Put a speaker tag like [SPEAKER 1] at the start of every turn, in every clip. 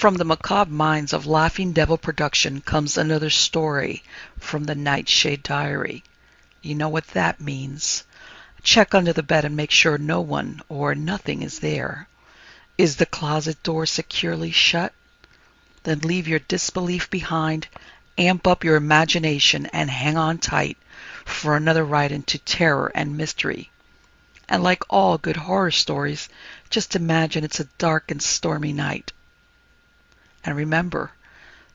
[SPEAKER 1] From the macabre minds of Laughing Devil Production comes another story from the Nightshade Diary. You know what that means. Check under the bed and make sure no one or nothing is there. Is the closet door securely shut? Then leave your disbelief behind, amp up your imagination, and hang on tight for another ride into terror and mystery. And like all good horror stories, just imagine it's a dark and stormy night. And remember,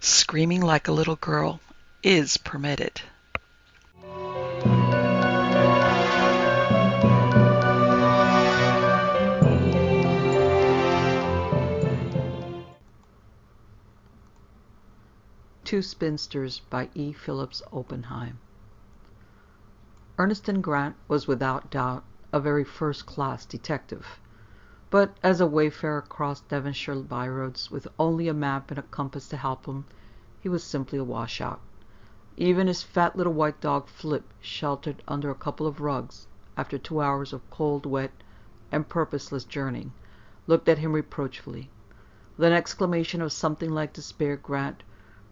[SPEAKER 1] screaming like a little girl is permitted. Two Spinsters by E. Phillips, Oppenheim. Ernestine Grant was without doubt a very first-class detective. But as a wayfarer across Devonshire byroads with only a map and a compass to help him, he was simply a washout. Even his fat little white dog Flip, sheltered under a couple of rugs after 2 hours of cold, wet, and purposeless journeying, looked at him reproachfully. With an exclamation of something like despair, Grant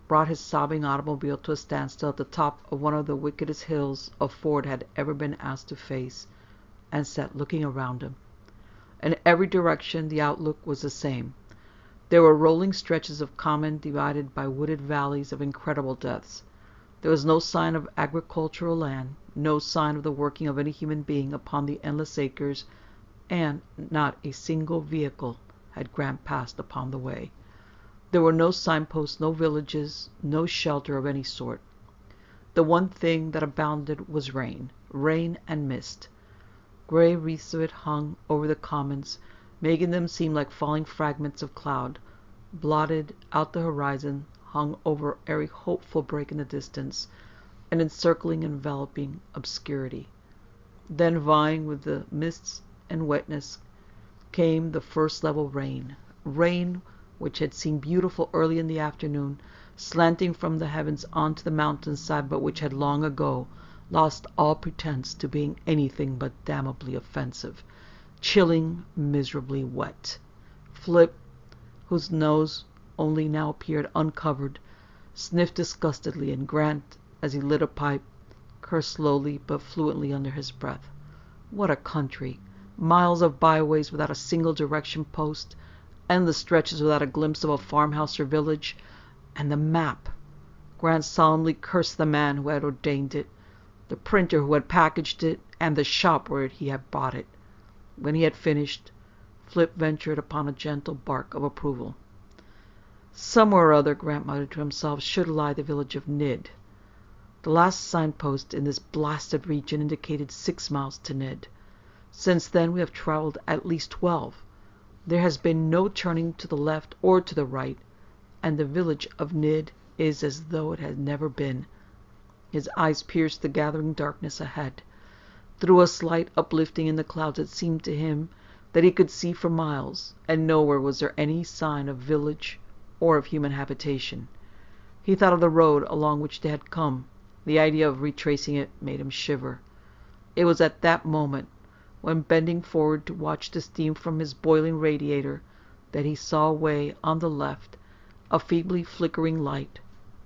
[SPEAKER 1] brought his sobbing automobile to a standstill at the top of one of the wickedest hills a Ford had ever been asked to face, and sat looking around him. In every direction the outlook was the same. There were rolling stretches of common divided by wooded valleys of incredible depths. There was no sign of agricultural land, no sign of the working of any human being upon the endless acres, and not a single vehicle had Grant passed upon the way. There were no signposts, no villages, no shelter of any sort. The one thing that abounded was rain and mist. Grey wreaths of it hung over the commons, making them seem like falling fragments of cloud. Blotted out the horizon, hung over every hopeful break in the distance, an encircling, enveloping obscurity. Then, vying with the mists and wetness, came the first level rain which had seemed beautiful early in the afternoon, slanting from the heavens onto the mountainside, but which had long ago lost all pretense to being anything but damnably offensive, chilling, miserably wet. Flip, whose nose only now appeared uncovered, sniffed disgustedly, and Grant, as he lit a pipe, cursed slowly but fluently under his breath. What a country! Miles of byways without a single direction post, endless stretches without a glimpse of a farmhouse or village, and the map! Grant solemnly cursed the man who had ordained it, the printer who had packaged it, and the shop where he had bought it. When he had finished, Flip ventured upon a gentle bark of approval. Somewhere or other, Grant muttered to himself, should lie the village of Nid. The last signpost in this blasted region indicated 6 miles to Nid. Since then we have travelled at least 12. There has been no turning to the left or to the right, and the village of Nid is as though it had never been. His eyes pierced the gathering darkness ahead. Through a slight uplifting in the clouds it seemed to him that he could see for miles, and nowhere was there any sign of village or of human habitation. He thought of the road along which they had come. The idea of retracing it made him shiver. It was at that moment, when bending forward to watch the steam from his boiling radiator, that he saw away on the left a feebly flickering light.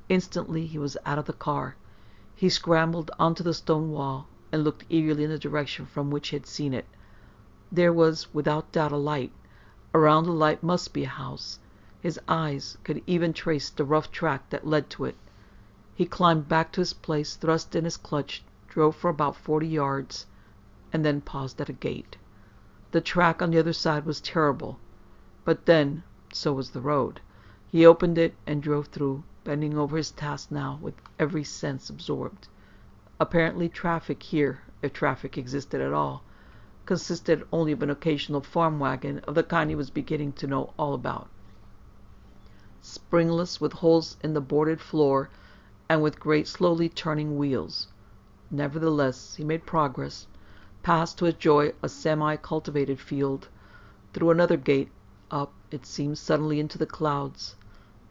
[SPEAKER 1] Instantly he was out of the car. He scrambled onto the stone wall and looked eagerly in the direction from which he had seen it. There was without doubt a light. Around the light must be a house. His eyes could even trace the rough track that led to it. He climbed back to his place, thrust in his clutch, drove for about 40 yards, and then paused at a gate. The track on the other side was terrible, but then so was the road. He opened it and drove through, bending over his task now with every sense absorbed. Apparently traffic here, if traffic existed at all, consisted only of an occasional farm wagon of the kind he was beginning to know all about. Springless, with holes in the boarded floor, and with great slowly turning wheels. Nevertheless, he made progress, passed to his joy a semi-cultivated field, through another gate, up, it seemed suddenly into the clouds,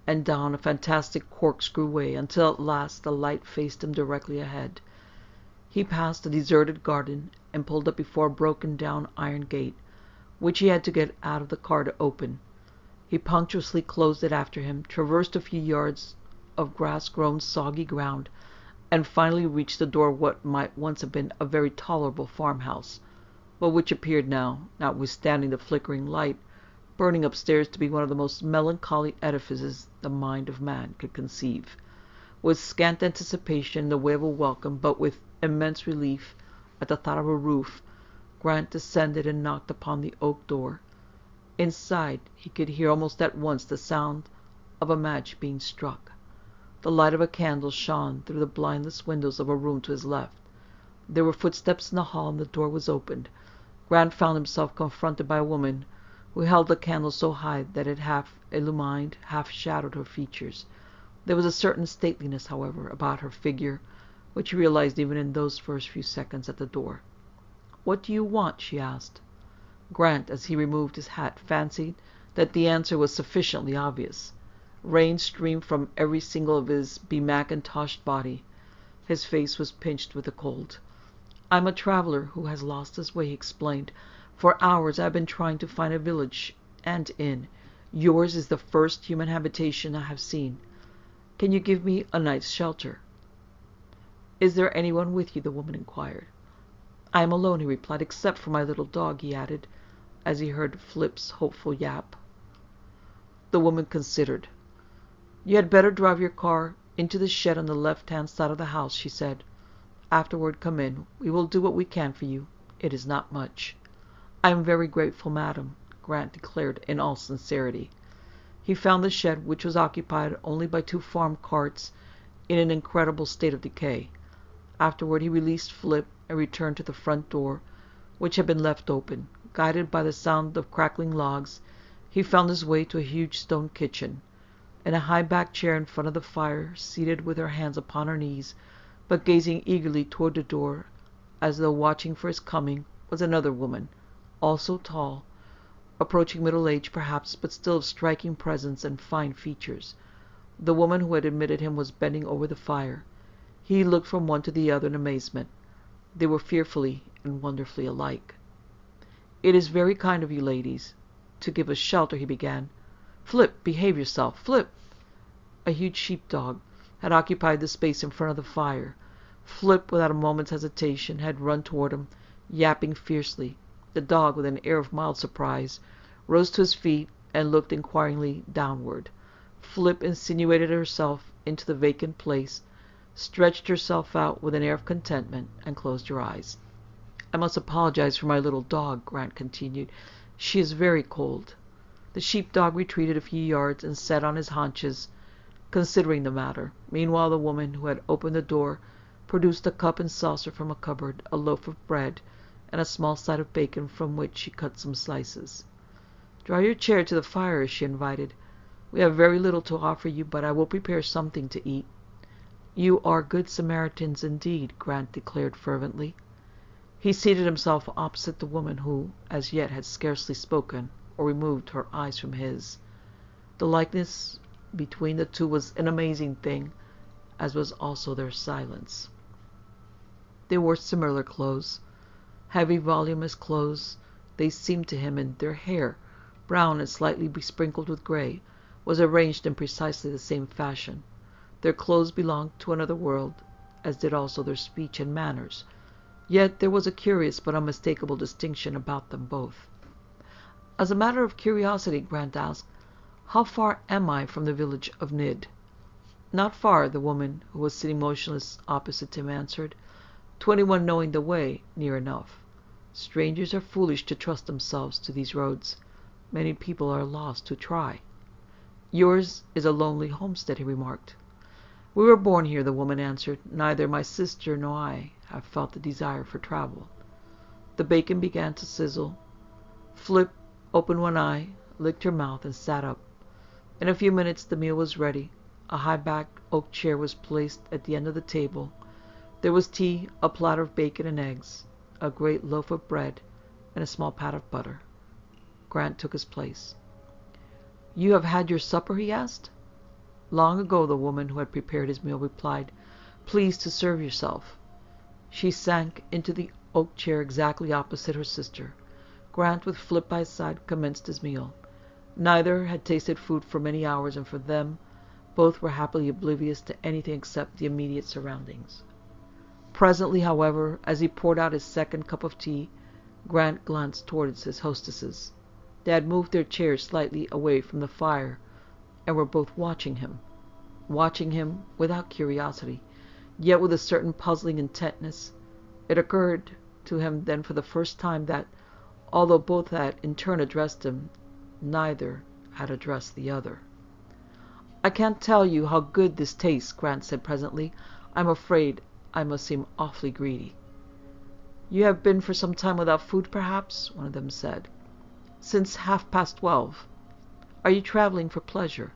[SPEAKER 1] and down a fantastic corkscrew way, until at last the light faced him directly ahead. He passed a deserted garden, and pulled up before a broken-down iron gate, which he had to get out of the car to open. He punctuously closed it after him, traversed a few yards of grass-grown soggy ground, and finally reached the door of what might once have been a very tolerable farmhouse, but which appeared now, notwithstanding the flickering light, burning upstairs, to be one of the most melancholy edifices the mind of man could conceive. With scant anticipation in the way of a welcome, but with immense relief at the thought of a roof, Grant descended and knocked upon the oak door. Inside, he could hear almost at once the sound of a match being struck. The light of a candle shone through the blindless windows of a room to his left. There were footsteps in the hall, and the door was opened. Grant found himself confronted by a woman who held the candle so high that it half illumined, half shadowed her features. There was a certain stateliness, however, about her figure, which he realized even in those first few seconds at the door. "What do you want?" she asked. Grant, as he removed his hat, fancied that the answer was sufficiently obvious. Rain streamed from every single of his bemackintoshed body. His face was pinched with the cold. "I'm a traveler who has lost his way," he explained. "For hours I have been trying to find a village and inn. Yours is the first human habitation I have seen. Can you give me a night's shelter?" "Is there anyone with you?" the woman inquired. "I am alone," he replied, "except for my little dog," he added, as he heard Phillips' hopeful yap. The woman considered. "You had better drive your car into the shed on the left-hand side of the house," she said. "Afterward come in. We will do what we can for you. It is not much." "I am very grateful, madam," Grant declared in all sincerity. He found the shed, which was occupied only by 2 farm carts, in an incredible state of decay. Afterward he released Philip and returned to the front door, which had been left open. Guided by the sound of crackling logs, he found his way to a huge stone kitchen. In a high-backed chair in front of the fire, seated with her hands upon her knees, but gazing eagerly toward the door, as though watching for his coming, was another woman, also tall, approaching middle age perhaps, but still of striking presence and fine features. The woman who had admitted him was bending over the fire. He looked from one to the other in amazement. They were fearfully and wonderfully alike. "It is very kind of you ladies to give us shelter," he began. "Flip, behave yourself. Flip!" A huge sheep-dog had occupied the space in front of the fire. Flip, without a moment's hesitation, had run toward him, yapping fiercely. The dog, with an air of mild surprise, rose to his feet and looked inquiringly downward. Flip insinuated herself into the vacant place, stretched herself out with an air of contentment, and closed her eyes. "I must apologize for my little dog," Grant continued. "She is very cold." The sheep-dog retreated a few yards and sat on his haunches, considering the matter. Meanwhile the woman who had opened the door produced a cup and saucer from a cupboard, a loaf of bread, and a small side of bacon, from which she cut some slices. "Draw your chair to the fire," she invited. "We have very little to offer you, but I will prepare something to eat." "You are good Samaritans indeed," Grant declared fervently. He seated himself opposite the woman, who, as yet, had scarcely spoken or removed her eyes from his. The likeness between the two was an amazing thing, as was also their silence. They wore similar clothes, heavy, voluminous clothes. They seemed to him, and their hair, brown and slightly besprinkled with gray, was arranged in precisely the same fashion. Their clothes belonged to another world, as did also their speech and manners. Yet there was a curious but unmistakable distinction about them both. "As a matter of curiosity," Grant asked, "how far am I from the village of Nid?" "Not far," the woman, who was sitting motionless opposite him, answered. "To anyone knowing the way, near enough. Strangers are foolish to trust themselves to these roads. Many people are lost who try." "Yours is a lonely homestead," he remarked. "We were born here," the woman answered. "Neither my sister nor I have felt the desire for travel." The bacon began to sizzle. Flip opened one eye, licked her mouth, and sat up. In a few minutes the meal was ready. A high-backed oak chair was placed at the end of the table. There was tea, a platter of bacon and eggs, a great loaf of bread, and a small pat of butter. Grant took his place. "You have had your supper?" he asked. "Long ago," the woman who had prepared his meal replied. "Please to serve yourself." She sank into the oak chair exactly opposite her sister. Grant, with Flip by his side, commenced his meal. Neither had tasted food for many hours, and for them, both were happily oblivious to anything except the immediate surroundings. Presently, however, as he poured out his second cup of tea, Grant glanced towards his hostesses. They had moved their chairs slightly away from the fire, and were both watching him without curiosity, yet with a certain puzzling intentness. It occurred to him then for the first time that, although both had in turn addressed him, neither had addressed the other. "I can't tell you how good this tastes," Grant said presently. "I'm afraid I must seem awfully greedy." "You have been for some time without food, perhaps?" one of them said. "Since 12:30. Are you traveling for pleasure?"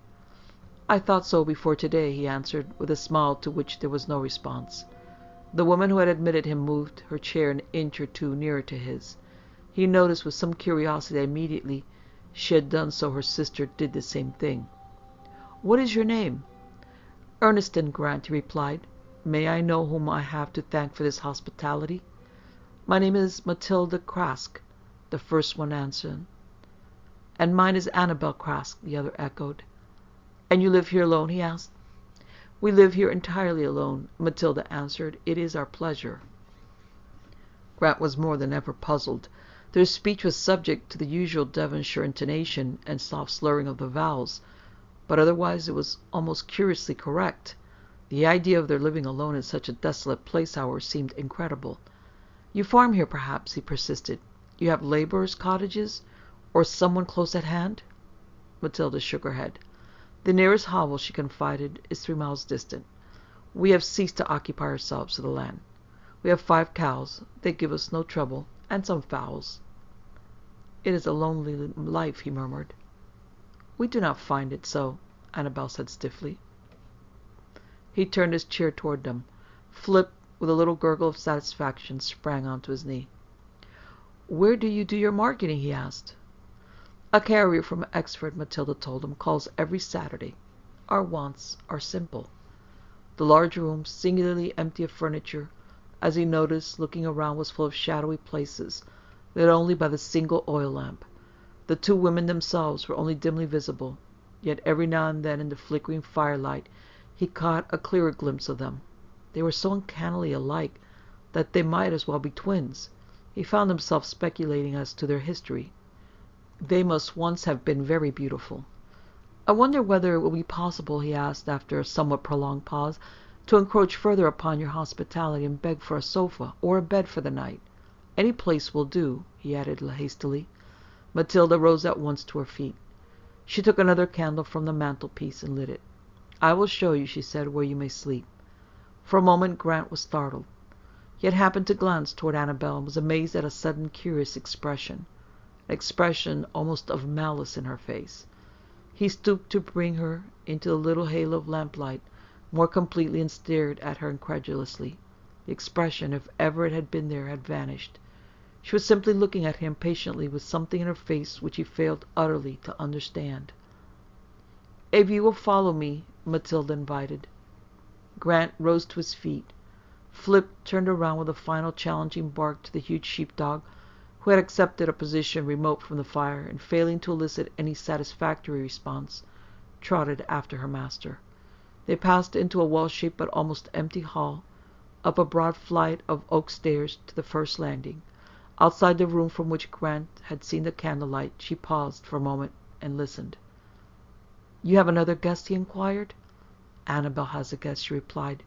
[SPEAKER 1] "I thought so before today," he answered, with a smile to which there was no response. The woman who had admitted him moved her chair an inch or two nearer to his. He noticed with some curiosity that immediately she had done so her sister did the same thing. "What is your name?" "Ernestine Grant," he replied. "May I know whom I have to thank for this hospitality?" "My name is Matilda Crask," the first one answered. "And mine is Annabel Crask," the other echoed. "And you live here alone?" he asked. "We live here entirely alone," Matilda answered. "It is our pleasure." Grant was more than ever puzzled. Their speech was subject to the usual Devonshire intonation and soft slurring of the vowels, but otherwise it was almost curiously correct. The idea of their living alone in such a desolate place, however, seemed incredible. "You farm here, perhaps?" he persisted. "You have labourers' cottages, or someone close at hand?" Matilda shook her head. "The nearest hovel," she confided, "is 3 miles distant. We have ceased to occupy ourselves to the land. We have 5 cows. They give us no trouble, and some fowls." "It is a lonely life," he murmured. "We do not find it so," Annabel said stiffly. He turned his chair toward them. Philip, with a little gurgle of satisfaction, sprang onto his knee. "Where do you do your marketing?" he asked. "A carrier from Exford," Matilda told him, "calls every Saturday. Our wants are simple." The large room, singularly empty of furniture, as he noticed, looking around, was full of shadowy places, lit only by the single oil lamp. The 2 women themselves were only dimly visible, yet every now and then in the flickering firelight he caught a clearer glimpse of them. They were so uncannily alike that they might as well be twins. He found himself speculating as to their history. They must once have been very beautiful. "I wonder whether it will be possible," he asked, after a somewhat prolonged pause, "to encroach further upon your hospitality and beg for a sofa or a bed for the night. Any place will do," he added hastily. Matilda rose at once to her feet. She took another candle from the mantelpiece and lit it. "I will show you," she said, "where you may sleep." For a moment Grant was startled. He had happened to glance toward Annabel and was amazed at a sudden curious expression, an expression almost of malice in her face. He stooped to bring her into the little halo of lamplight more completely and stared at her incredulously. The expression, if ever it had been there, had vanished. She was simply looking at him patiently with something in her face which he failed utterly to understand. "If you will follow me," Matilda invited. Grant rose to his feet. Philip turned around with a final challenging bark to the huge sheepdog, who had accepted a position remote from the fire, and failing to elicit any satisfactory response, trotted after her master. They passed into a well-shaped but almost empty hall, up a broad flight of oak stairs to the first landing. Outside the room from which Grant had seen the candlelight, she paused for a moment and listened. "You have another guest?" he inquired. "Annabel has a guest," she replied.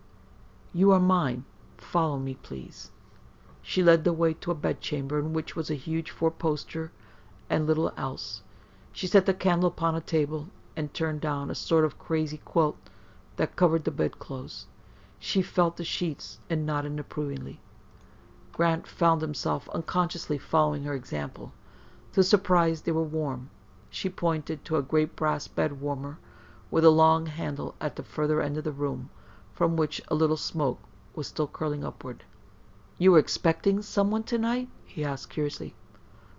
[SPEAKER 1] "You are mine. Follow me, please." She led the way to a bedchamber in which was a huge 4-poster and little else. She set the candle upon a table and turned down a sort of crazy quilt that covered the bedclothes. She felt the sheets and nodded approvingly. Grant found himself unconsciously following her example. To his surprise, they were warm. She pointed to a great brass bed warmer with a long handle at the further end of the room, from which a little smoke was still curling upward. "You were expecting someone tonight?" he asked curiously.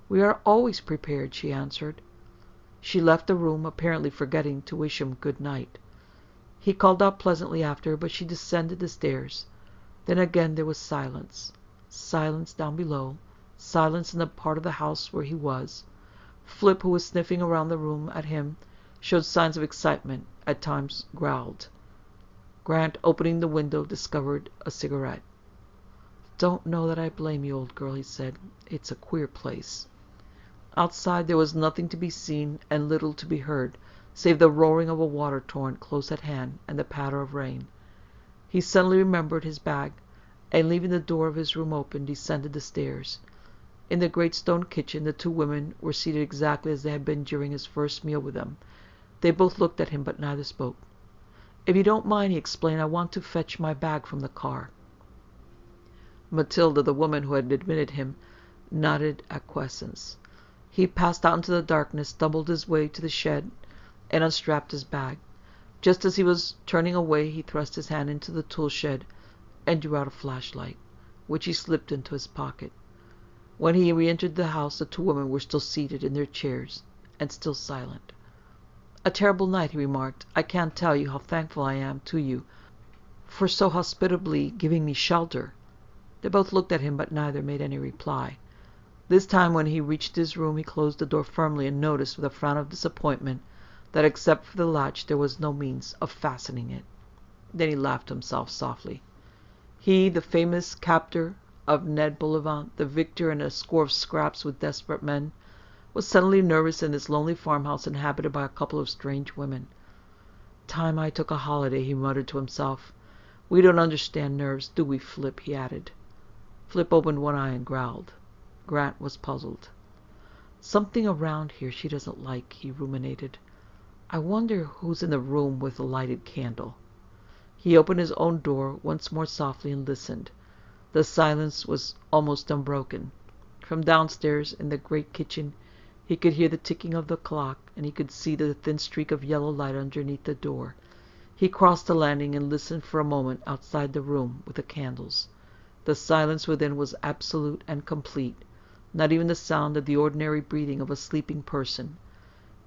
[SPEAKER 1] "We are always prepared," she answered. She left the room, apparently forgetting to wish him good night. He called out pleasantly after her, but she descended the stairs. Then again there was silence. Silence down below, silence in the part of the house where he was. Flip, who was sniffing around the room at him, showed signs of excitement, at times growled. Grant, opening the window, discovered a cigarette. "Don't know that I blame you, old girl," he said. "It's a queer place." Outside there was nothing to be seen and little to be heard, save the roaring of a water torrent close at hand and the patter of rain. He suddenly remembered his bag, and leaving the door of his room open, descended the stairs. In the great stone kitchen the two women were seated exactly as they had been during his first meal with them. They both looked at him, but neither spoke. "If you don't mind," he explained, "I want to fetch my bag from the car." Matilda, the woman who had admitted him, nodded acquiescence. He passed out into the darkness, stumbled his way to the shed, and unstrapped his bag. Just as he was turning away, he thrust his hand into the tool shed and drew out a flashlight, which he slipped into his pocket. When he re-entered the house, the two women were still seated in their chairs and still silent. "A terrible night," he remarked. "I can't tell you how thankful I am to you for so hospitably giving me shelter." They both looked at him, but neither made any reply. This time, when he reached his room, he closed the door firmly and noticed with a frown of disappointment that except for the latch there was no means of fastening it. Then he laughed to himself softly. He, the famous captor of Ned Bullivant, the victor in a score of scraps with desperate men, was suddenly nervous in this lonely farmhouse inhabited by a couple of strange women. "Time I took a holiday," he muttered to himself. "We don't understand nerves, do we, Flip?" he added. Flip opened one eye and growled. Grant was puzzled. "Something around here she doesn't like," he ruminated. "I wonder who's in the room with the lighted candle." He opened his own door once more softly and listened. The silence was almost unbroken. From downstairs in the great kitchen he could hear the ticking of the clock, and he could see the thin streak of yellow light underneath the door. He crossed the landing and listened for a moment outside the room with the candles. The silence within was absolute and complete, not even the sound of the ordinary breathing of a sleeping person.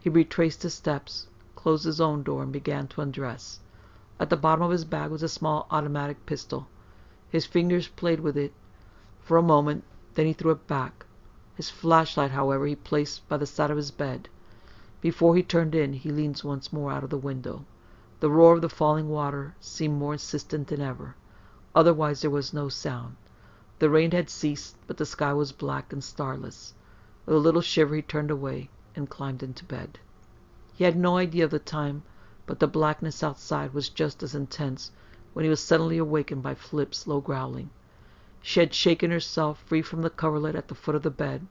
[SPEAKER 1] He retraced his steps, closed his own door, and began to undress. At the bottom of his bag was a small automatic pistol. His fingers played with it for a moment, then he threw it back. His flashlight, however, he placed by the side of his bed. Before he turned in, he leaned once more out of the window. The roar of the falling water seemed more insistent than ever. Otherwise there was no sound. The rain had ceased, but the sky was black and starless. With a little shiver he turned away and climbed into bed. He had no idea of the time, but the blackness outside was just as intense when he was suddenly awakened by Flip's low growling. She had shaken herself free from the coverlet at the foot of the bed,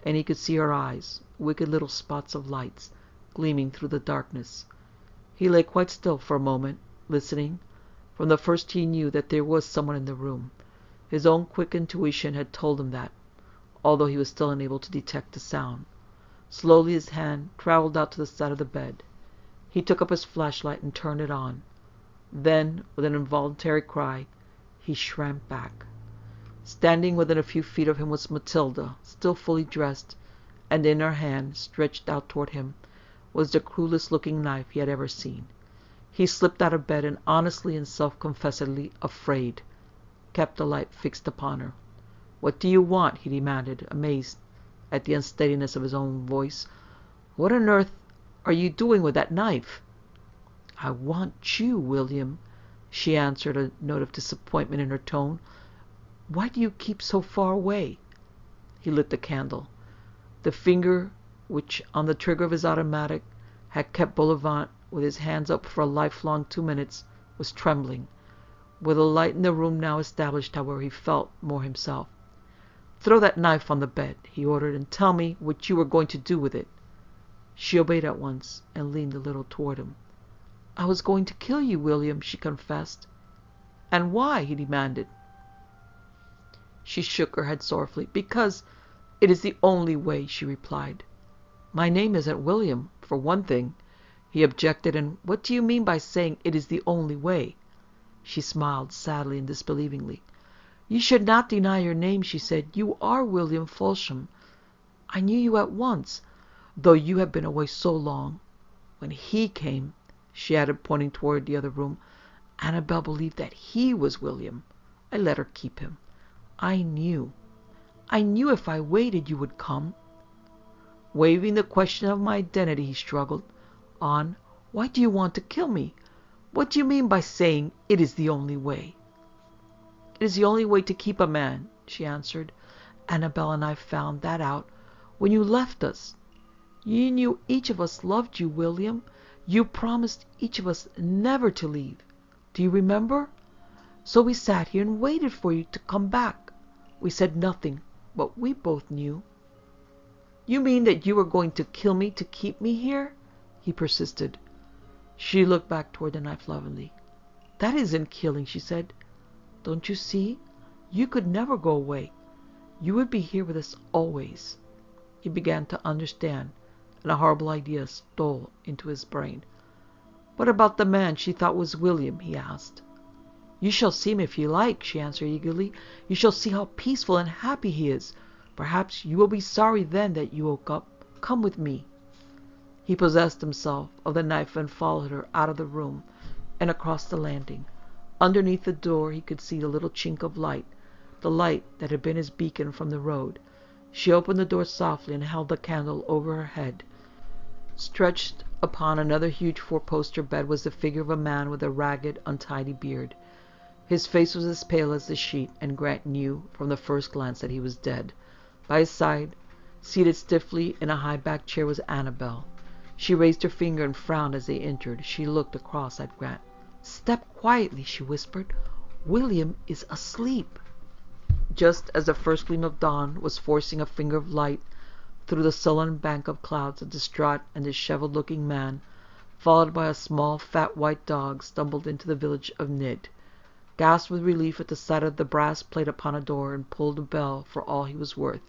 [SPEAKER 1] and he could see her eyes, wicked little spots of lights, gleaming through the darkness. He lay quite still for a moment, listening. From the first he knew that there was someone in the room. His own quick intuition had told him that, although he was still unable to detect the sound. Slowly his hand travelled out to the side of the bed. He took up his flashlight and turned it on. Then, with an involuntary cry, he shrank back. Standing within a few feet of him was Matilda, still fully dressed, and in her hand, stretched out toward him, was the cruellest-looking knife he had ever seen. He slipped out of bed and, honestly and self-confessedly afraid, kept the light fixed upon her. "What do you want?" he demanded, amazed at the unsteadiness of his own voice. "What on earth are you doing with that knife?" "I want you, William," she answered, a note of disappointment in her tone. "Why do you keep so far away?" He lit the candle. The finger which, on the trigger of his automatic, had kept Bullivant with his hands up for a lifelong 2 minutes, was trembling. With a light in the room now established, however, he felt more himself. "Throw that knife on the bed," he ordered, "and tell me what you were going to do with it." She obeyed at once, and leaned a little toward him. "I was going to kill you, William," she confessed. "And why?" he demanded. She shook her head sorrowfully. "Because it is the only way," she replied. "My name isn't William, for one thing," he objected. "And what do you mean by saying it is the only way?" She smiled sadly and disbelievingly. "You should not deny your name," she said. "You are William Folsham. I knew you at once, though you have been away so long. When he came," she added, pointing toward the other room, "Annabel believed that he was William. I let her keep him. I knew if I waited you would come." Waiving the question of my identity, he struggled on. Why do you want to kill me? What do you mean by saying it is the only way? It is the only way to keep a man, she answered. Annabel and I found that out when you left us. You knew each of us loved you, William. You promised each of us never to leave. Do you remember? So we sat here and waited for you to come back. We said nothing, but we both knew. You mean that you were going to kill me to keep me here? He persisted. She looked back toward the knife lovingly. That isn't killing, she said. Don't you see? You could never go away. You would be here with us always. He began to understand, and a horrible idea stole into his brain. What about the man she thought was William? He asked. You shall see him if you like, she answered eagerly. You shall see how peaceful and happy he is. Perhaps you will be sorry then that you woke up. Come with me. He possessed himself of the knife and followed her out of the room and across the landing. Underneath the door he could see the little chink of light, the light that had been his beacon from the road. She opened the door softly and held the candle over her head. Stretched upon another huge four-poster bed was the figure of a man with a ragged, untidy beard. His face was as pale as the sheet, and Grant knew from the first glance that he was dead. By his side, seated stiffly in a high-backed chair, was Annabel. She raised her finger and frowned as they entered. She looked across at Grant. Step quietly, she whispered. William is asleep. Just as the first gleam of dawn was forcing a finger of light through the sullen bank of clouds, a distraught and disheveled-looking man, followed by a small, fat white dog, stumbled into the village of Nid, gasped with relief at the sight of the brass plate upon a door, and pulled a bell for all he was worth.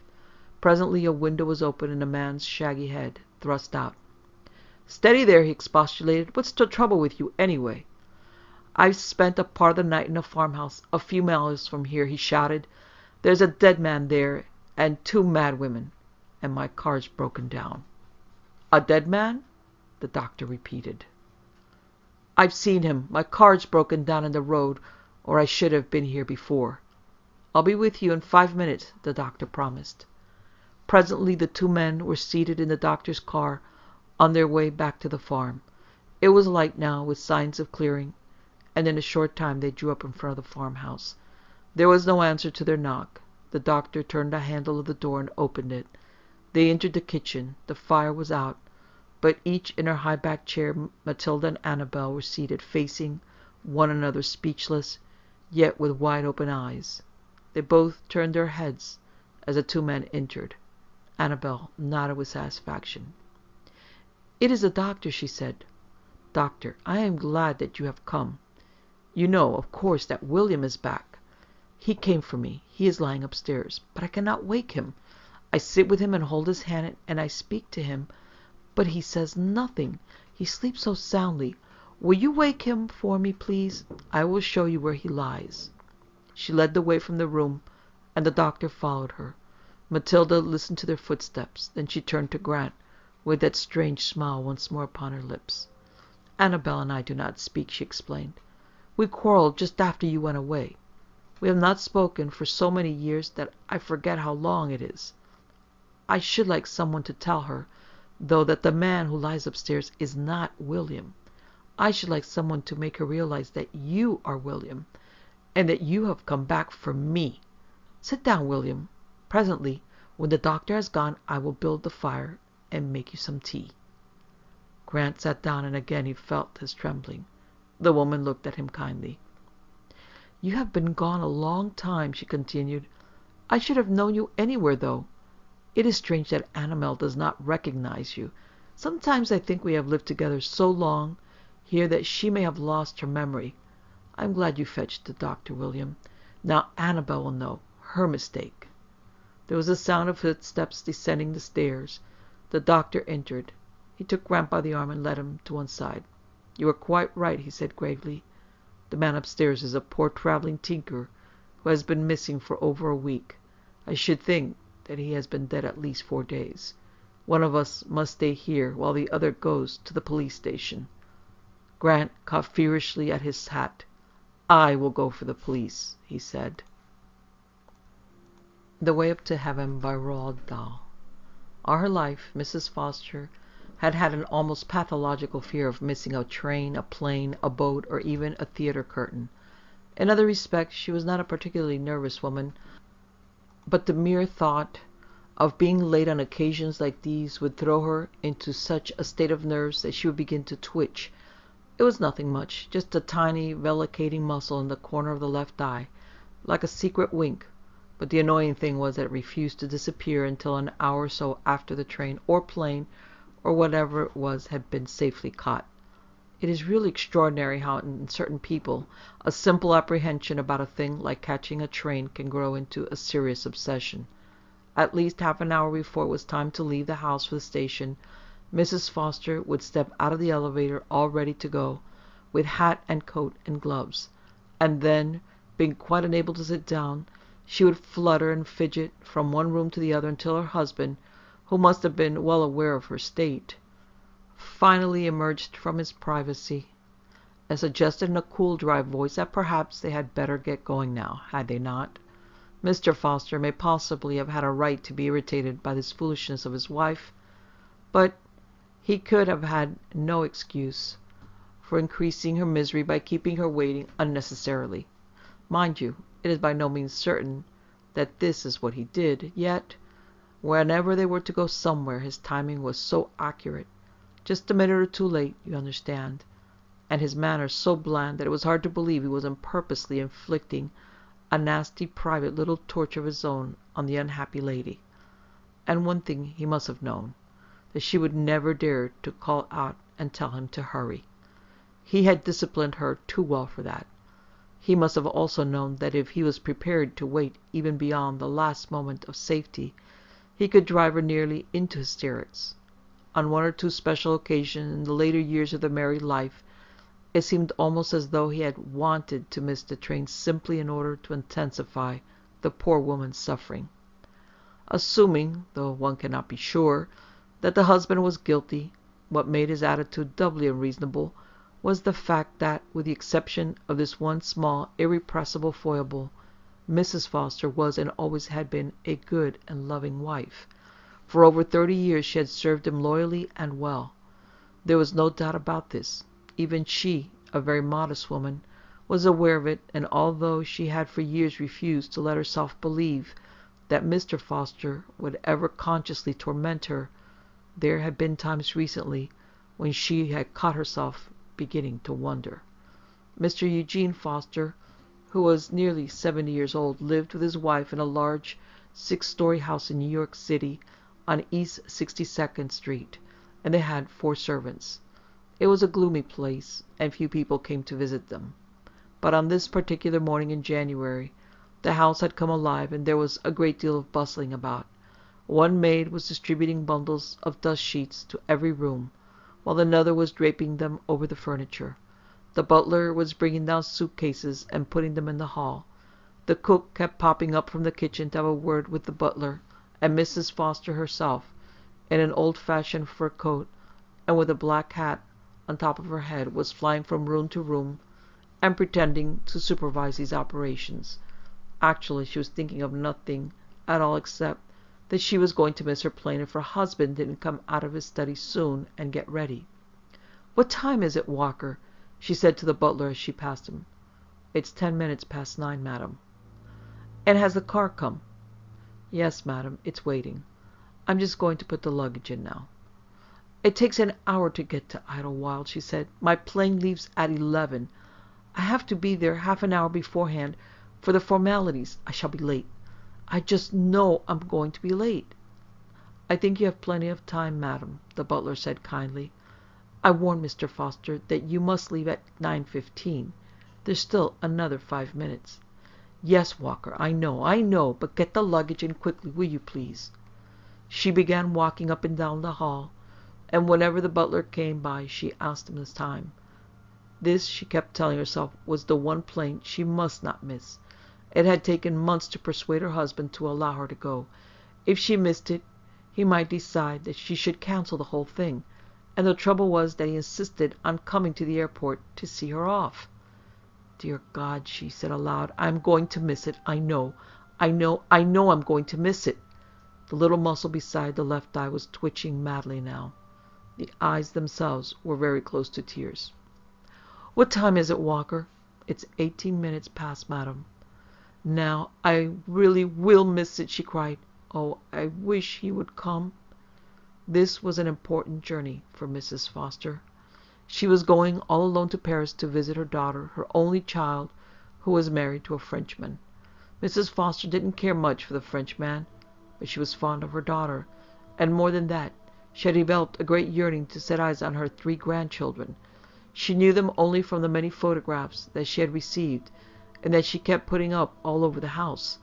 [SPEAKER 1] Presently a window was opened and a man's shaggy head thrust out. Steady there, he expostulated. What's the trouble with you, anyway? I've spent a part of the night in a farmhouse a few miles from here, he shouted. There's a dead man there and 2 mad women, and my car's broken down. A dead man? The doctor repeated. I've seen him. My car's broken down in the road, or I should have been here before. I'll be with you in 5 minutes, the doctor promised. Presently the 2 men were seated in the doctor's car on their way back to the farm. It was light now, with signs of clearing, and in a short time they drew up in front of the farmhouse. There was no answer to their knock. The doctor turned the handle of the door and opened it. They entered the kitchen. The fire was out, but each in her high-backed chair, Matilda and Annabel were seated, facing one another, speechless, yet with wide-open eyes. They both turned their heads as the 2 men entered. Annabel nodded with satisfaction. It is the doctor, she said. Doctor, I am glad that you have come. You know, of course, that William is back. He came for me. He is lying upstairs, but I cannot wake him. I sit with him and hold his hand, and I speak to him, but he says nothing. He sleeps so soundly. Will you wake him for me, please? I will show you where he lies. She led the way from the room, and the doctor followed her. Matilda listened to their footsteps. Then she turned to Grant, with that strange smile once more upon her lips. Annabel and I do not speak, she explained. We quarreled just after you went away. We have not spoken for so many years that I forget how long it is. I should like someone to tell her, though, that the man who lies upstairs is not William. I should like someone to make her realize that you are William, and that you have come back for me. Sit down, William. Presently, when the doctor has gone, I will build the fire and make you some tea. Grant sat down, and again he felt his trembling. The woman looked at him kindly. You have been gone a long time, she continued. I should have known you anywhere, though. It is strange that Annabel does not recognize you. Sometimes I think we have lived together so long here that she may have lost her memory. I'm glad you fetched the doctor, William. Now Annabel will know her mistake. There was a sound of footsteps descending the stairs. The doctor entered. He took Grant by the arm and led him to one side. You are quite right, he said gravely. The man upstairs is a poor traveling tinker who has been missing for over a week. I should think that he has been dead at least 4 days. One of us must stay here while the other goes to the police station. Grant caught feverishly at his hat. I will go for the police, he said. The Way Up to Heaven by Roald Dahl. All her life, Mrs. Foster had had an almost pathological fear of missing a train, a plane, a boat, or even a theater curtain. In other respects, she was not a particularly nervous woman, but the mere thought of being late on occasions like these would throw her into such a state of nerves that she would begin to twitch. It was nothing much, just a tiny relocating muscle in the corner of the left eye, like a secret wink, but the annoying thing was that it refused to disappear until an hour or so after the train or plane or whatever it was had been safely caught. It is really extraordinary how in certain people a simple apprehension about a thing like catching a train can grow into a serious obsession. At least half an hour before it was time to leave the house for the station, Mrs. Foster would step out of the elevator all ready to go, with hat and coat and gloves, and then, being quite unable to sit down, she would flutter and fidget from one room to the other until her husband, who must have been well aware of her state, finally emerged from his privacy and suggested in a cool, dry voice that perhaps they had better get going now, had they not? Mr. Foster may possibly have had a right to be irritated by this foolishness of his wife, but he could have had no excuse for increasing her misery by keeping her waiting unnecessarily. Mind you, it is by no means certain that this is what he did, yet, whenever they were to go somewhere, his timing was so accurate, just a minute or two late, you understand, and his manner so bland that it was hard to believe he wasn't purposely inflicting a nasty private little torture of his own on the unhappy lady. And one thing he must have known, that she would never dare to call out and tell him to hurry. He had disciplined her too well for that. He must have also known that if he was prepared to wait even beyond the last moment of safety, he could drive her nearly into hysterics. On one or two special occasions in the later years of their married life, it seemed almost as though he had wanted to miss the train simply in order to intensify the poor woman's suffering. Assuming, though one cannot be sure, that the husband was guilty, what made his attitude doubly unreasonable was the fact that, with the exception of this one small, irrepressible foible, Mrs. Foster was and always had been a good and loving wife. For over 30 years she had served him loyally and well. There was no doubt about this. Even she, a very modest woman, was aware of it, and although she had for years refused to let herself believe that Mr. Foster would ever consciously torment her, there had been times recently when she had caught herself beginning to wonder. Mr. Eugene Foster, who was nearly 70 years old, lived with his wife in a large 6-story house in New York City on East 62nd Street, and they had 4 servants. It was a gloomy place, and few people came to visit them. But on this particular morning in January, the house had come alive, and there was a great deal of bustling about. One maid was distributing bundles of dust sheets to every room, while another was draping them over the furniture. The butler was bringing down suitcases and putting them in the hall. The cook kept popping up from the kitchen to have a word with the butler, and Mrs. Foster herself, in an old-fashioned fur coat and with a black hat on top of her head, was flying from room to room and pretending to supervise these operations. Actually, she was thinking of nothing at all except that she was going to miss her plane if her husband didn't come out of his study soon and get ready. "What time is it, Walker?" she said to the butler as she passed him. "It's 10 minutes past 9, madam." "And has the car come?" "Yes, madam, it's waiting. I'm just going to put the luggage in now." "It takes an hour to get to Idlewild," she said. "My plane leaves at 11. I have to be there half an hour beforehand for the formalities. I shall be late. I just know I'm going to be late." "I think you have plenty of time, madam," the butler said kindly. "I warned Mr. Foster that you must leave at 9:15. There's still another 5 minutes." "Yes, Walker, I know, but get the luggage in quickly, will you please?" She began walking up and down the hall, and whenever the butler came by she asked him his time. This, she kept telling herself, was the one plane she must not miss. It had taken months to persuade her husband to allow her to go. If she missed it, he might decide that she should cancel the whole thing, and the trouble was that he insisted on coming to the airport to see her off. "Dear God," she said aloud, "I'm going to miss it. I know I'm going to miss it." The little muscle beside the left eye was twitching madly now. The eyes themselves were very close to tears. "What time is it, Walker?" "It's 18 minutes past, madam." "Now, I really will miss it," she cried. "Oh, I wish he would come." This was an important journey for Mrs. Foster. She was going all alone to Paris to visit her daughter, her only child, who was married to a Frenchman. Mrs. Foster didn't care much for the Frenchman, but she was fond of her daughter, and more than that, she had developed a great yearning to set eyes on her 3 grandchildren. She knew them only from the many photographs that she had received and that she kept putting up all over the house.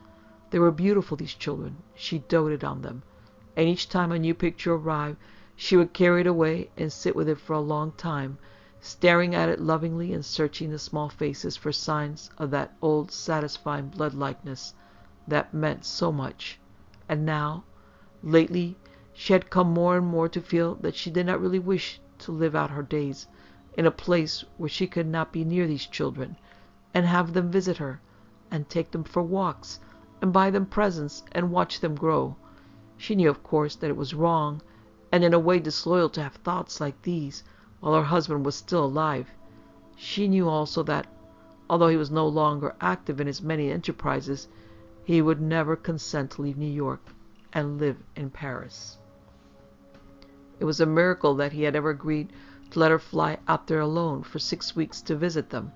[SPEAKER 1] They were beautiful, these children. She doted on them, and each time a new picture arrived, she would carry it away and sit with it for a long time, staring at it lovingly and searching the small faces for signs of that old satisfying blood-likeness that meant so much. And now, lately, she had come more and more to feel that she did not really wish to live out her days in a place where she could not be near these children, and have them visit her, and take them for walks, and buy them presents, and watch them grow. She knew, of course, that it was wrong, and in a way disloyal to have thoughts like these while her husband was still alive. She knew also that, although he was no longer active in his many enterprises, he would never consent to leave New York and live in Paris. It was a miracle that he had ever agreed to let her fly out there alone for 6 weeks to visit them.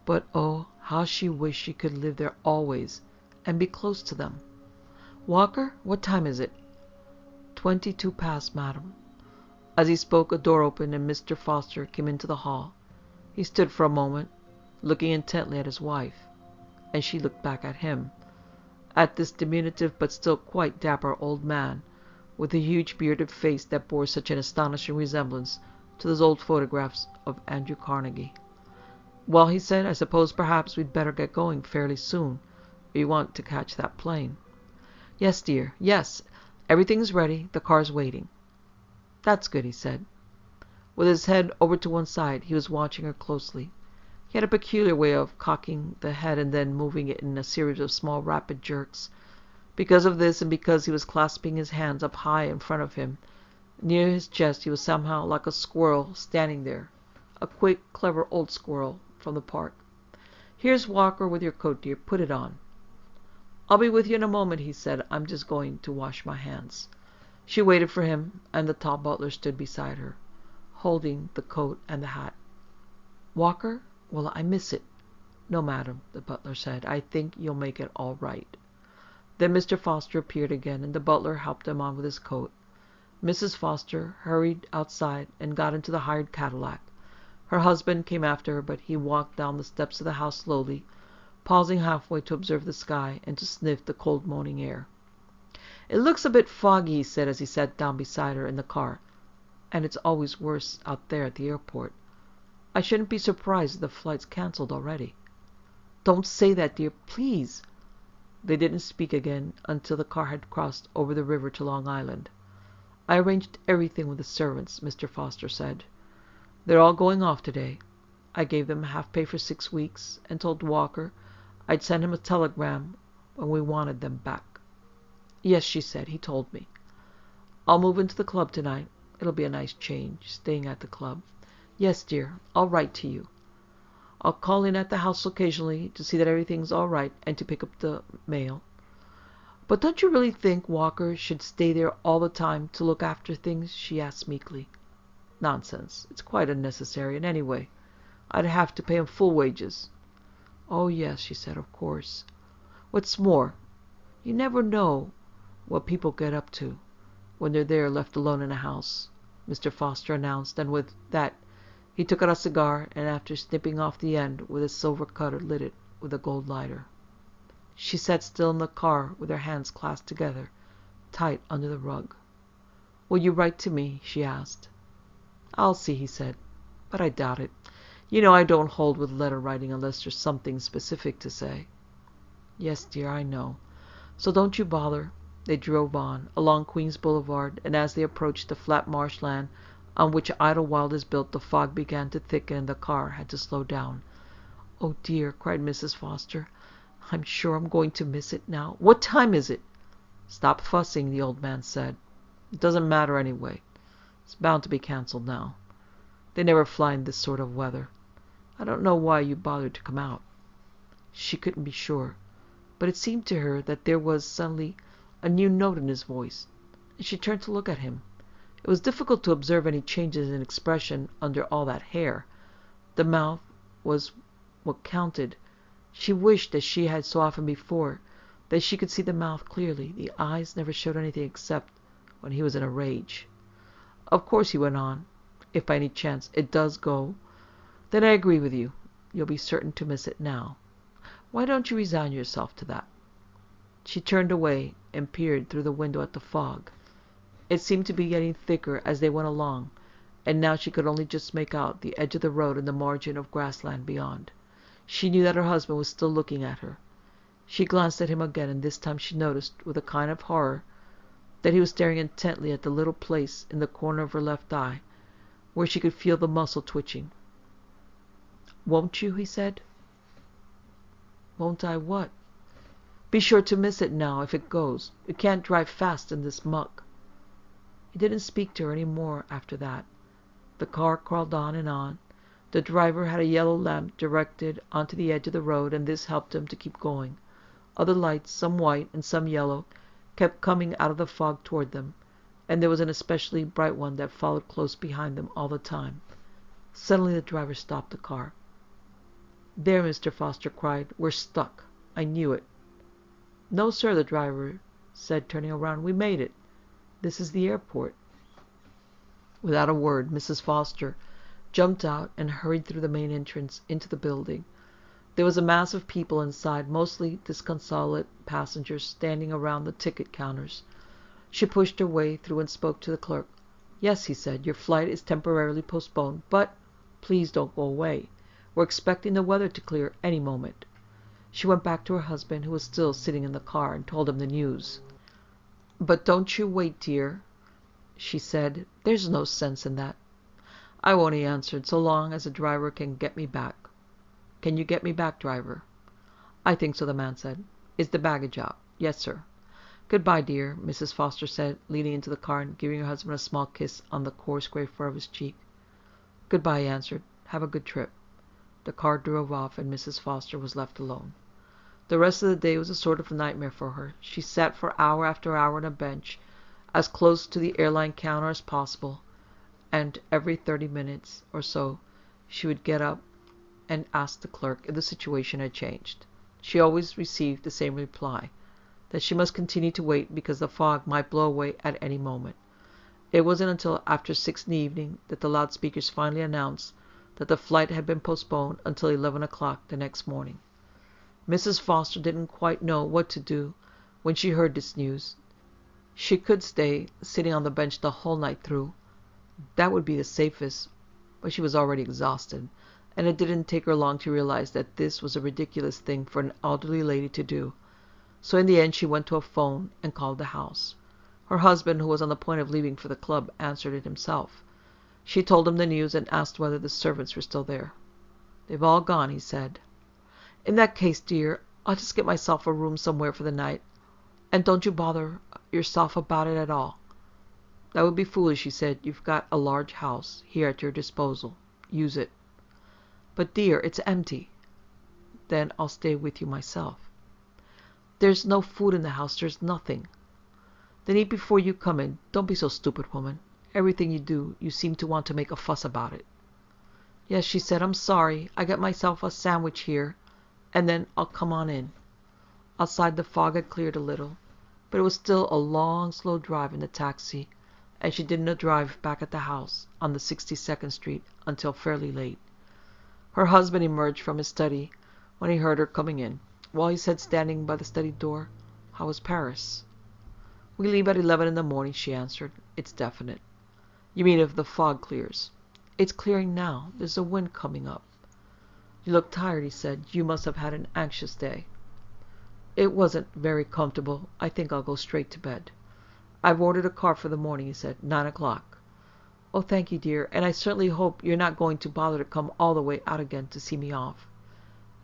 [SPEAKER 1] But oh, how she wished she could live there always, and be close to them. "Walker, what time is it?" 22 past, madam." As he spoke, a door opened and Mr. Foster came into the hall. He stood for a moment, looking intently at his wife, and she looked back at him, at this diminutive but still quite dapper old man, with a huge bearded face that bore such an astonishing resemblance to those old photographs of Andrew Carnegie. "Well," he said, "I suppose perhaps we'd better get going fairly soon, or you want to catch that plane." "Yes, dear, yes. Everything's ready. The car's waiting." "That's good," he said. With his head over to one side, he was watching her closely. He had a peculiar way of cocking the head and then moving it in a series of small rapid jerks. Because of this, and because he was clasping his hands up high in front of him, near his chest, he was somehow like a squirrel standing there, a quick, clever old squirrel from the park. "Here's Walker with your coat, dear. Put it on." "I'll be with you in a moment," he said. "I'm just going to wash my hands." She waited for him, and the tall butler stood beside her, holding the coat and the hat. "Walker, will I miss it?" "No, madam," the butler said. "I think you'll make it all right." Then Mr. Foster appeared again, and the butler helped him on with his coat. Mrs. Foster hurried outside and got into the hired Cadillac. Her husband came after her, but he walked down the steps of the house slowly, pausing halfway to observe the sky and to sniff the cold morning air. "It looks a bit foggy," he said as he sat down beside her in the car. "And it's always worse out there at the airport. I shouldn't be surprised if the flight's cancelled already." "Don't say that, dear, please." They didn't speak again until the car had crossed over the river to Long Island. "I arranged everything with the servants," Mr. Foster said. "They're all going off today. I gave them half pay for 6 weeks, and told Walker I'd send him a telegram when we wanted them back." "Yes," she said, "he told me." "I'll move into the club tonight. It'll be a nice change, staying at the club." "Yes, dear, I'll write to you." "I'll call in at the house occasionally to see that everything's all right and to pick up the mail." "But don't you really think Walker should stay there all the time to look after things?" she asked meekly. "Nonsense. It's quite unnecessary, and anyway, I'd have to pay him full wages." "Oh, yes," she said, "of course. What's more, you never know what people get up to when they're there left alone in a house," Mr. Foster announced, and with that he took out a cigar, and after snipping off the end with a silver cutter, lit it with a gold lighter. She sat still in the car with her hands clasped together, tight under the rug. "Will you write to me?" she asked. "I'll see," he said, "but I doubt it. You know I don't hold with letter writing unless there's something specific to say." "Yes, dear, I know. So don't you bother." They drove on, along Queens Boulevard, and as they approached the flat marshland on which Idlewild is built, the fog began to thicken and the car had to slow down. "Oh, dear," cried Mrs. Foster, "I'm sure I'm going to miss it now. What time is it?" Stop fussing, the old man said. It doesn't matter anyway. It's bound to be cancelled now. They never fly in this sort of weather. I don't know why you bothered to come out. She couldn't be sure, but it seemed to her that there was suddenly a new note in his voice, and she turned to look at him. It was difficult to observe any changes in expression under all that hair. The mouth was what counted. She wished, as she had so often before, that she could see the mouth clearly. The eyes never showed anything except when he was in a rage. Of course, he went on, if by any chance it does go, then I agree with you. You'll be certain to miss it now. Why don't you resign yourself to that? She turned away and peered through the window at the fog. It seemed to be getting thicker as they went along, and now she could only just make out the edge of the road and the margin of grassland beyond. She knew that her husband was still looking at her. She glanced at him again, and this time she noticed, with a kind of horror, that he was staring intently at the little place in the corner of her left eye, where she could feel the muscle twitching. "Won't you?" he said. "Won't I what?" "Be sure to miss it now if it goes. You can't drive fast in this muck." He didn't speak to her any more after that. The car crawled on and on. The driver had a yellow lamp directed onto the edge of the road, and this helped him to keep going. Other lights, some white and some yellow, kept coming out of the fog toward them, and there was an especially bright one that followed close behind them all the time. Suddenly the driver stopped the car. "There," Mr. Foster cried. "We're stuck. I knew it." "No, sir," the driver said, turning around. "We made it. This is the airport." Without a word, Mrs. Foster jumped out and hurried through the main entrance into the building. There was a mass of people inside, mostly disconsolate passengers standing around the ticket counters. She pushed her way through and spoke to the clerk. "Yes," he said, "your flight is temporarily postponed, but please don't go away. We're expecting the weather to clear any moment." She went back to her husband, who was still sitting in the car, and told him the news. "But don't you wait, dear," she said. "There's no sense in that." "I won't," he answered, "so long as the driver can get me back." "Can you get me back, driver?" "I think so," the man said. "Is the baggage out?" "Yes, sir." "Goodbye, dear," Mrs. Foster said, leaning into the car and giving her husband a small kiss on the coarse gray fur of his cheek. "Goodbye," he answered. "Have a good trip." The car drove off, and Mrs. Foster was left alone. The rest of the day was a sort of nightmare for her. She sat for hour after hour on a bench, as close to the airline counter as possible, and every 30 minutes or so she would get up and ask the clerk if the situation had changed. She always received the same reply, that she must continue to wait because the fog might blow away at any moment. It wasn't until after 6 in the evening that the loudspeakers finally announced that the flight had been postponed until 11 o'clock the next morning. Mrs. Foster didn't quite know what to do when she heard this news. She could stay sitting on the bench the whole night through. That would be the safest, but she was already exhausted, and it didn't take her long to realize that this was a ridiculous thing for an elderly lady to do. So in the end she went to a phone and called the house. Her husband, who was on the point of leaving for the club, answered it himself. She told him the news and asked whether the servants were still there. "They've all gone," he said. "In that case, dear, I'll just get myself a room somewhere for the night, and don't you bother yourself about it at all." "That would be foolish," he said. "You've got a large house here at your disposal. Use it." "But, dear, it's empty." "Then I'll stay with you myself." "There's no food in the house. There's nothing." "Then eat before you come in. Don't be so stupid, woman. Everything you do, you seem to want to make a fuss about it." "Yes," she said. "I'm sorry. I got myself a sandwich here, and then I'll come on in." Outside the fog had cleared a little, but it was still a long, slow drive in the taxi, and she didn't drive back at the house on the 62nd Street until fairly late. Her husband emerged from his study when he heard her coming in. "Well," he said, standing by the study door, "how is Paris?" "We leave at 11 in the morning," she answered. "It's definite." "You mean if the fog clears?" "It's clearing now. There's a wind coming up." "You look tired," he said. "You must have had an anxious day." "It wasn't very comfortable. I think I'll go straight to bed." "I've ordered a car for the morning," he said. 9 o'clock. "Oh, thank you, dear. And I certainly hope you're not going to bother to come all the way out again to see me off."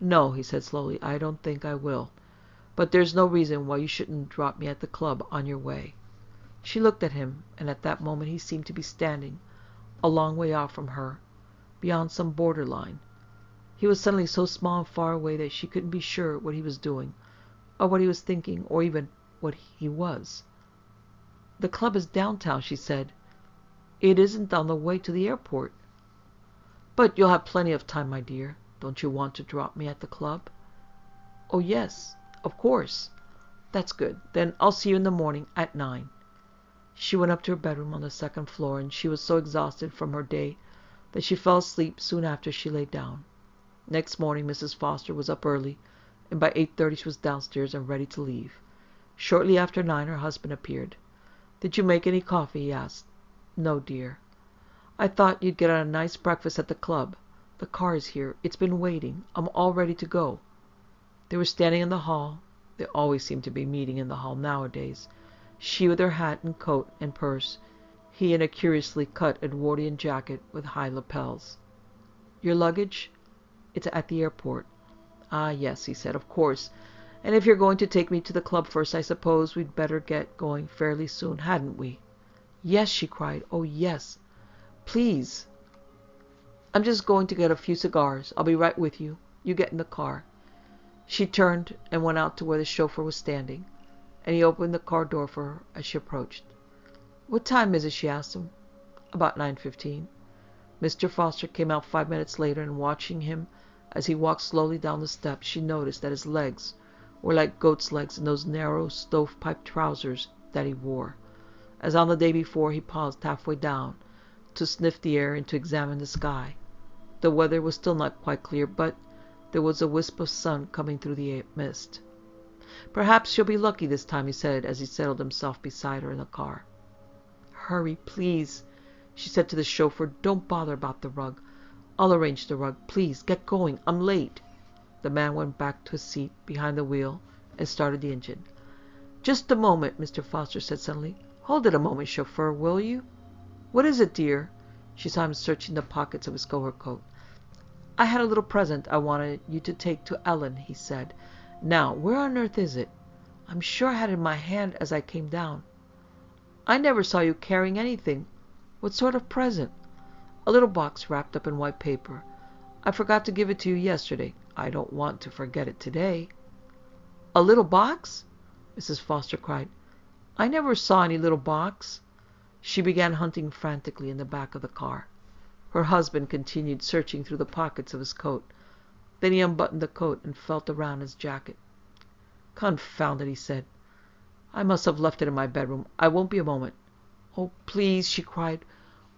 [SPEAKER 1] "No," he said slowly. "I don't think I will. But there's no reason why you shouldn't drop me at the club on your way." She looked at him, and at that moment he seemed to be standing a long way off from her, beyond some border line. He was suddenly so small and far away that she couldn't be sure what he was doing, or what he was thinking, or even what he was. "The club is downtown," she said. "It isn't on the way to the airport." "But you'll have plenty of time, my dear. Don't you want to drop me at the club?" "Oh, yes, of course." "That's good. Then I'll see you in the morning at 9. She went up to her bedroom on the second floor, and she was so exhausted from her day that she fell asleep soon after she lay down. Next morning Mrs. Foster was up early, and by 8:30 she was downstairs and ready to leave. Shortly after 9 her husband appeared. "Did you make any coffee?" he asked. "No, dear." "I thought you'd get a nice breakfast at the club. The car is here. It's been waiting. I'm all ready to go." They were standing in the hall. They always seemed to be meeting in the hall nowadays. She with her hat and coat and purse, he in a curiously cut Edwardian jacket with high lapels. "Your luggage?" "It's at the airport." "Ah, yes," he said, "of course. And if you're going to take me to the club first, I suppose we'd better get going fairly soon, hadn't we?" "Yes," she cried. "Oh, yes. Please." "I'm just going to get a few cigars. I'll be right with you. You get in the car." She turned and went out to where the chauffeur was standing, and he opened the car door for her as she approached. "What time is it?" she asked him. "About 9:15. Mr. Foster came out 5 minutes later, and watching him as he walked slowly down the steps, she noticed that his legs were like goat's legs in those narrow stovepipe trousers that he wore. As on the day before, he paused halfway down to sniff the air and to examine the sky. The weather was still not quite clear, but there was a wisp of sun coming through the mist. "Perhaps she'll be lucky this time," he said as he settled himself beside her in the car. "Hurry, please," she said to the chauffeur. "Don't bother about the rug. I'll arrange the rug. Please, get going. I'm late." The man went back to his seat behind the wheel and started the engine. "Just a moment," Mr. Foster said suddenly. "Hold it a moment, chauffeur, will you?" "What is it, dear?" She saw him searching the pockets of his overcoat. "I had a little present I wanted you to take to Ellen," he said. "Now, where on earth is it? I'm sure I had it in my hand as I came down." "I never saw you carrying anything. What sort of present?" "A little box wrapped up in white paper. I forgot to give it to you yesterday. I don't want to forget it today." "A little box?" Mrs. Foster cried. "I never saw any little box." She began hunting frantically in the back of the car. Her husband continued searching through the pockets of his coat. Then he unbuttoned the coat and felt around his jacket. "Confound it," he said. "I must have left it in my bedroom. I won't be a moment." "Oh, please," she cried.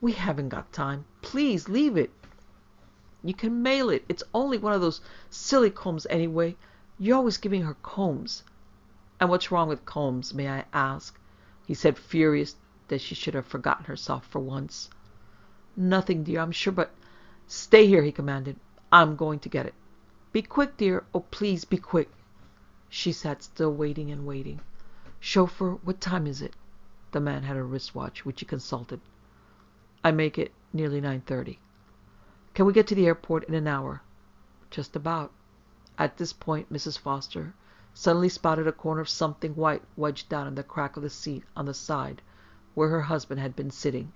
[SPEAKER 1] "We haven't got time. Please leave it." "You can mail it. It's only one of those silly combs anyway. You're always giving her combs." "And what's wrong with combs, may I ask?" he said, furious that she should have forgotten herself for once. "Nothing, dear, I'm sure, but—" "Stay here," he commanded. "I'm going to get it." "Be quick, dear. Oh, please, be quick." She sat still, waiting and waiting. "Chauffeur, what time is it?" The man had a wristwatch, which he consulted. "I make it nearly 9:30. "Can we get to the airport in an hour?" "Just about." At this point, Mrs. Foster suddenly spotted a corner of something white wedged down in the crack of the seat on the side where her husband had been sitting.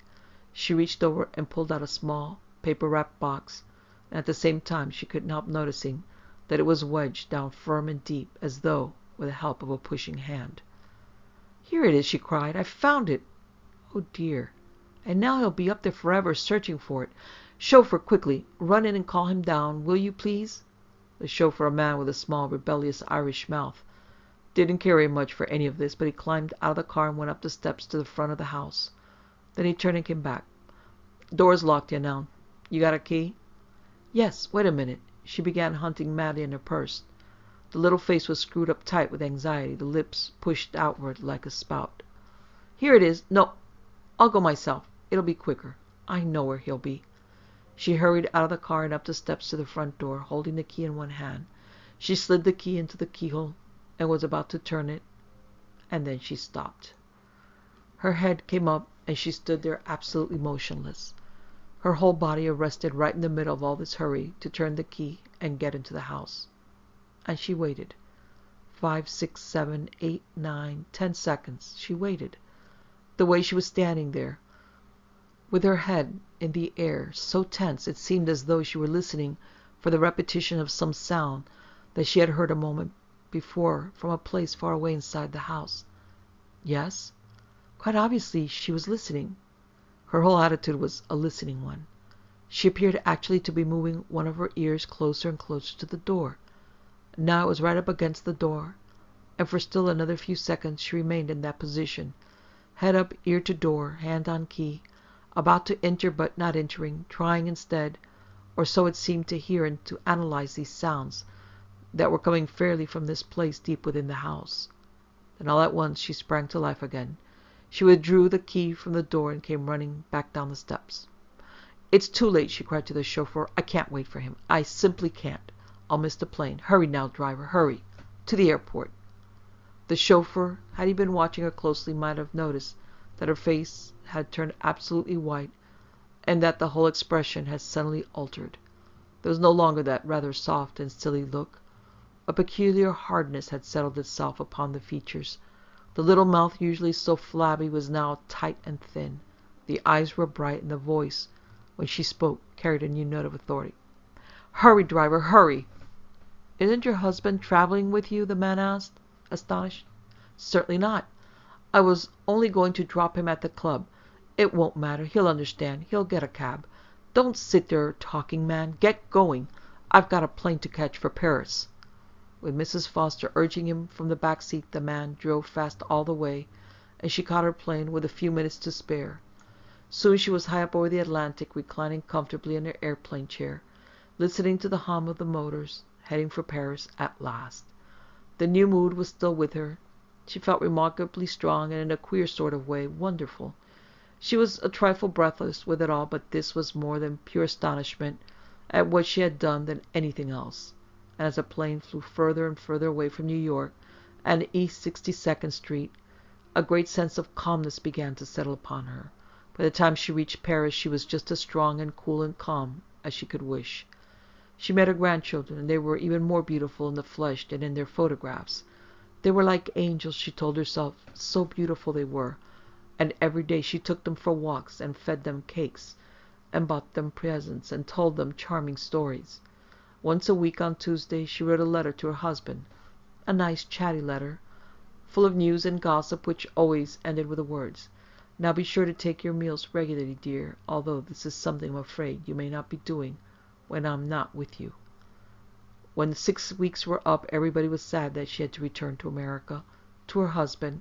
[SPEAKER 1] She reached over and pulled out a small, paper-wrapped box, and at the same time she couldn't help noticing that it was wedged down firm and deep, as though with the help of a pushing hand. "Here it is," she cried. "I found it. Oh, dear. And now he'll be up there forever searching for it. Chauffeur, quickly, run in and call him down, will you, please?" The chauffeur, a man with a small, rebellious Irish mouth, didn't care very much for any of this, but he climbed out of the car and went up the steps to the front of the house. Then he turned and came back. "Door's locked," he announced. "You got a key?" "Yes. Wait a minute." She began hunting madly in her purse. The little face was screwed up tight with anxiety, the lips pushed outward like a spout. "Here it is. No, I'll go myself. It'll be quicker. I know where he'll be." She hurried out of the car and up the steps to the front door, holding the key in one hand. She slid the key into the keyhole and was about to turn it, and then she stopped. Her head came up, and she stood there absolutely motionless, her whole body arrested right in the middle of all this hurry to turn the key and get into the house. And she waited. 5, 6, 7, 8, 9, 10 seconds. She waited. The way she was standing there, with her head in the air, so tense it seemed as though she were listening for the repetition of some sound that she had heard a moment before from a place far away inside the house. Yes, quite obviously she was listening. Her whole attitude was a listening one. She appeared actually to be moving one of her ears closer and closer to the door. Now it was right up against the door, and for still another few seconds she remained in that position, head up, ear to door, hand on key, about to enter but not entering, trying instead, or so it seemed to hear and to analyze these sounds that were coming fairly from this place deep within the house. Then all at once she sprang to life again. She withdrew the key from the door and came running back down the steps. "It's too late," she cried to the chauffeur. "I can't wait for him. I simply can't. I'll miss the plane. Hurry now, driver, hurry. To the airport." The chauffeur, had he been watching her closely, might have noticed that her face had turned absolutely white and that the whole expression had suddenly altered. There was no longer that rather soft and silly look. A peculiar hardness had settled itself upon the features. The little mouth, usually so flabby, was now tight and thin. The eyes were bright, and the voice, when she spoke, carried a new note of authority. "Hurry, driver, hurry!" "Isn't your husband traveling with you?" the man asked, astonished. "Certainly not. I was only going to drop him at the club. It won't matter. He'll understand. He'll get a cab. Don't sit there talking, man. Get going. I've got a plane to catch for Paris." With Mrs. Foster urging him from the back seat, the man drove fast all the way, and she caught her plane with a few minutes to spare. Soon she was high up over the Atlantic, reclining comfortably in her airplane chair, listening to the hum of the motors, heading for Paris at last. The new mood was still with her. She felt remarkably strong and in a queer sort of way wonderful. She was a trifle breathless with it all, but this was more than pure astonishment at what she had done than anything else. And as the plane flew further and further away from New York and East 62nd Street, a great sense of calmness began to settle upon her. By the time she reached Paris she was just as strong and cool and calm as she could wish. She met her grandchildren, and they were even more beautiful in the flesh than in their photographs. They were like angels, she told herself, so beautiful they were, and every day she took them for walks and fed them cakes and bought them presents and told them charming stories. Once a week on Tuesday she wrote a letter to her husband, a nice chatty letter, full of news and gossip, which always ended with the words, "Now be sure to take your meals regularly, dear, although this is something I'm afraid you may not be doing when I'm not with you." When the 6 weeks were up, everybody was sad that she had to return to America, to her husband.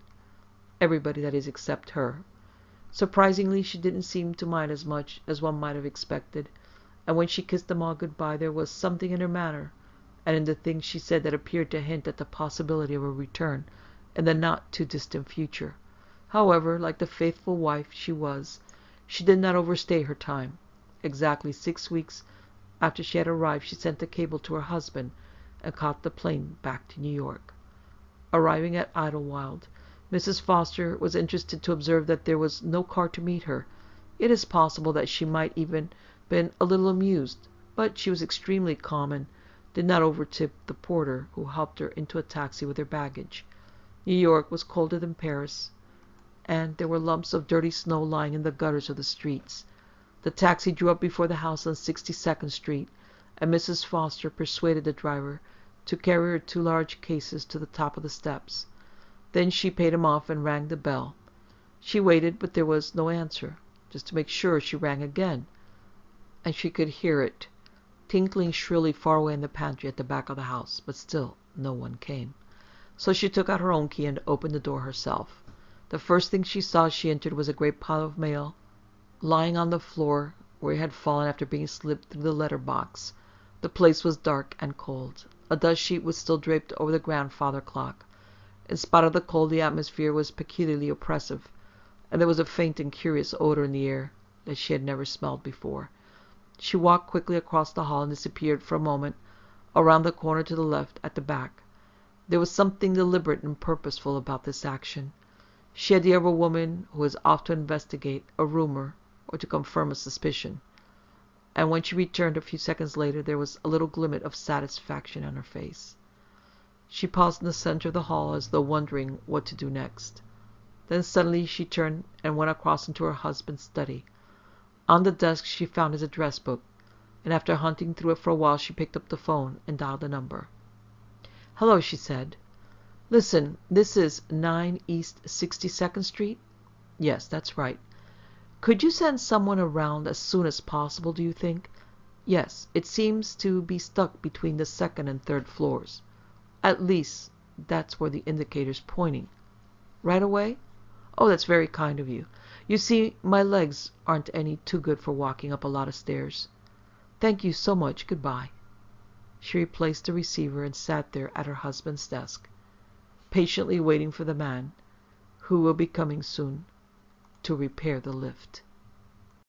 [SPEAKER 1] Everybody, that is, except her. Surprisingly, she didn't seem to mind as much as one might have expected, and when she kissed them all good-bye there was something in her manner and in the things she said that appeared to hint at the possibility of a return in the not-too-distant future. However, like the faithful wife she was, she did not overstay her time. Exactly 6 weeks after she had arrived, she sent a cable to her husband and caught the plane back to New York. Arriving at Idlewild, Mrs. Foster was interested to observe that there was no car to meet her. It is possible that she might even been a little amused, but she was extremely calm and did not overtip the porter who helped her into a taxi with her baggage. New York was colder than Paris, and there were lumps of dirty snow lying in the gutters of the streets. The taxi drew up before the house on 62nd Street, and Mrs. Foster persuaded the driver to carry her 2 large cases to the top of the steps. Then she paid him off and rang the bell. She waited, but there was no answer. Just to make sure, she rang again, and she could hear it tinkling shrilly far away in the pantry at the back of the house, but still no one came. So she took out her own key and opened the door herself. The first thing she saw as she entered was a great pile of mail lying on the floor where it had fallen after being slipped through the letter box. The place was dark and cold. A dust sheet was still draped over the grandfather clock. In spite of the cold, the atmosphere was peculiarly oppressive, and there was a faint and curious odor in the air that she had never smelled before. She walked quickly across the hall and disappeared for a moment around the corner to the left at the back. There was something deliberate and purposeful about this action. She had the air of a woman who is off to investigate a rumor or to confirm a suspicion. And when she returned a few seconds later, there was a little glimmer of satisfaction on her face. She paused in the center of the hall as though wondering what to do next. Then suddenly she turned and went across into her husband's study. On the desk she found his address book, and after hunting through it for a while she picked up the phone and dialed the number. "Hello," she said. "Listen, this is 9 East 62nd Street? Yes, that's right. Could you send someone around as soon as possible, do you think? Yes, it seems to be stuck between the second and third floors. At least, that's where the indicator's pointing. Right away? Oh, that's very kind of you. You see, my legs aren't any too good for walking up a lot of stairs. Thank you so much. Goodbye." She replaced the receiver and sat there at her husband's desk, patiently waiting for the man, who will be coming soon, to repair the lift.